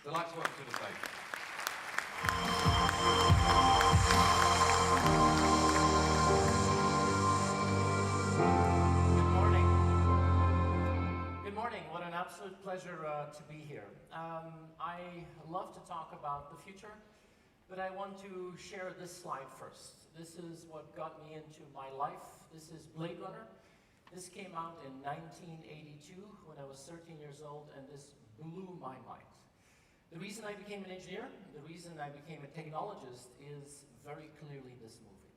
Delight to welcome to the stage. Good morning. Good morning. What an absolute pleasure to be here. I love to talk about the future, but I want to share this slide first. This is what got me into my life. This is Blade Runner. This came out in 1982 when I was 13 years old, and this blew my mind. The reason I became an engineer, the reason I became a technologist is very clearly this movie.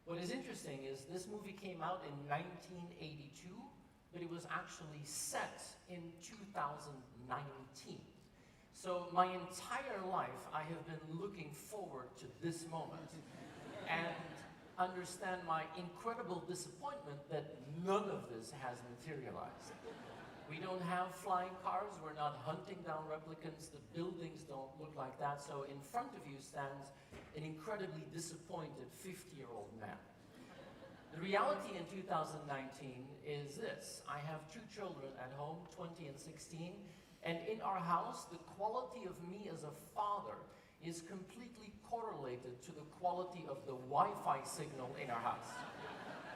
What is interesting is this movie came out in 1982, but it was actually set in 2019. So my entire life, I have been looking forward to this moment and understand my incredible disappointment that none of this has materialized. We don't have flying cars, we're not hunting down replicants, the buildings don't look like that, so in front of you stands an incredibly disappointed 50-year-old man. The reality in 2019 is this: I have two children at home, 20 and 16, and in our house, the quality of me as a father is completely correlated to the quality of the Wi-Fi signal in our house.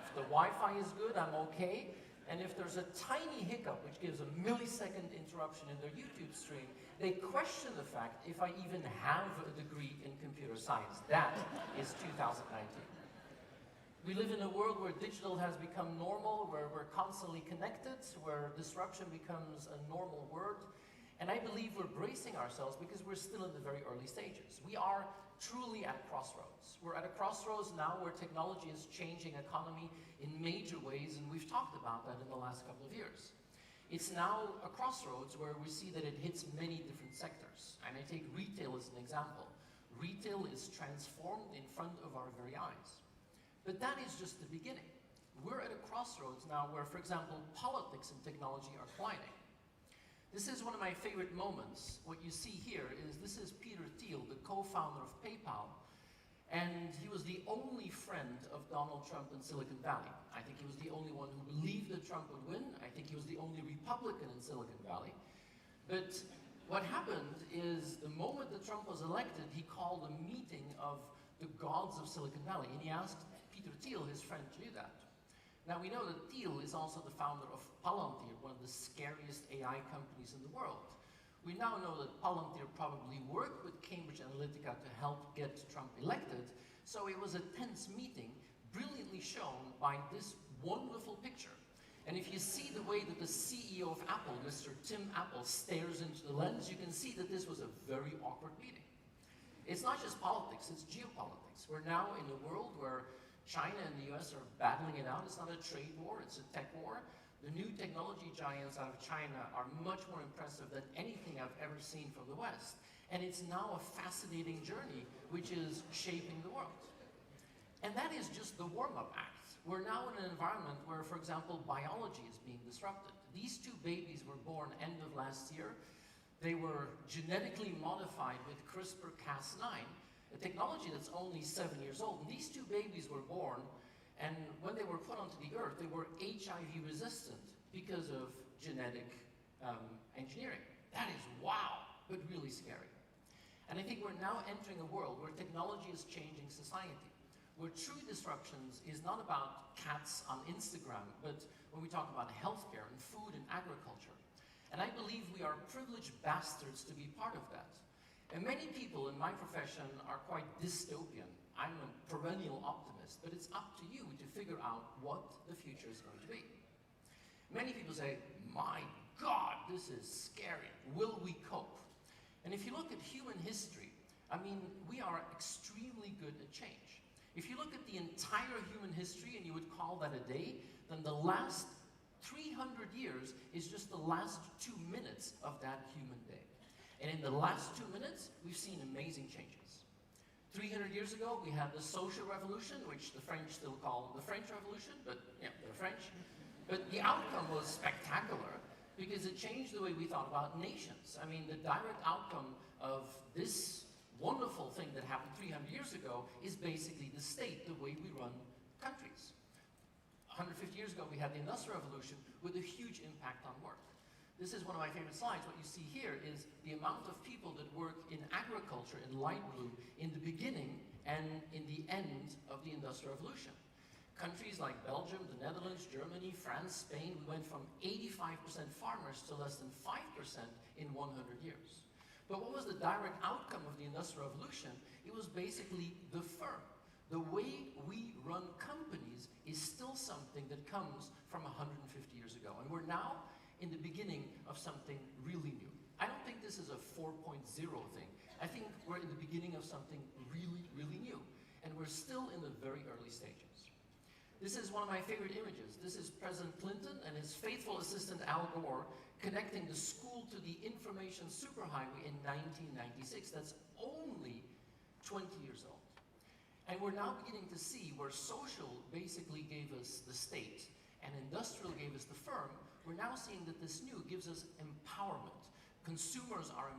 If the Wi-Fi is good, I'm okay. And if there's a tiny hiccup, which gives a millisecond interruption in their YouTube stream, they question the fact if I even have a degree in computer science. That is 2019. We live in a world where digital has become normal, where we're constantly connected, where disruption becomes a normal word. And I believe we're bracing ourselves because we're still in the very early stages. We are truly at crossroads. We're at a crossroads now where technology is changing economy in major ways, and we've talked about that in the last couple of years. It's now a crossroads where we see that it hits many different sectors. And I take retail as an example. Retail is transformed in front of our very eyes. But that is just the beginning. We're at a crossroads now where, for example, politics and technology are colliding. This is one of my favorite moments. What you see here is this is Peter Thiel, the co-founder of PayPal, and he was the only friend of Donald Trump in Silicon Valley. I think he was the only one who believed that Trump would win. I think he was the only Republican in Silicon Valley. But what happened is the moment that Trump was elected, he called a meeting of the gods of Silicon Valley, and he asked Peter Thiel, his friend, to do that. Now, we know that Thiel is also the founder of Palantir, one of the scariest AI companies in the world. We now know that Palantir probably worked with Cambridge Analytica to help get Trump elected, so it was a tense meeting, brilliantly shown by this wonderful picture. And if you see the way that the CEO of Apple, Mr. Tim Apple, stares into the lens, you can see that this was a very awkward meeting. It's not just politics, it's geopolitics. We're now in a world where China and the US are battling it out. It's not a trade war, it's a tech war. The new technology giants out of China are much more impressive than anything I've ever seen from the West. And it's now a fascinating journey which is shaping the world. And that is just the warm-up act. We're now in an environment where, for example, biology is being disrupted. These two babies were born end of last year. They were genetically modified with CRISPR-Cas9, a technology that's only 7 years old. And these two babies were born, and when they were put onto the earth, they were HIV resistant because of genetic engineering. That is wow, but really scary. And I think we're now entering a world where technology is changing society, where true disruptions is not about cats on Instagram, but when we talk about healthcare and food and agriculture. And I believe we are privileged bastards to be part of that. And many people in my profession are quite dystopian. I'm a perennial optimist, but it's up to you to figure out what the future is going to be. Many people say, my God, this is scary. Will we cope? And if you look at human history, I mean, we are extremely good at change. If you look at the entire human history and you would call that a day, then the last 300 years is just the last 2 minutes of that human day. And in the last 2 minutes, we've seen amazing changes. 300 years ago, we had the social revolution, which the French still call the French Revolution, but yeah, they're French. But the outcome was spectacular because it changed the way we thought about nations. I mean, the direct outcome of this wonderful thing that happened 300 years ago is basically the state, the way we run countries. 150 years ago, we had the Industrial Revolution with a huge impact on work. This is one of my favorite slides. What you see here is the amount of people that work in agriculture in light blue in the beginning and in the end of the Industrial Revolution. Countries like Belgium, the Netherlands, Germany, France, Spain, we went from 85% farmers to less than 5% in 100 years. But what was the direct outcome of the Industrial Revolution? It was basically the firm. The way we run companies is still something that comes from 150 years ago. And we're now in the beginning of something really new. I don't think this is a 4.0 thing. I think we're in the beginning of something really, really new. And we're still in the very early stages. This is one of my favorite images. This is President Clinton and his faithful assistant Al Gore connecting the school to the information superhighway in 1996. That's only 20 years old. And we're now beginning to see where social basically gave us the state and industrial gave us the firm. We're now seeing that this new gives us empowerment. Consumers are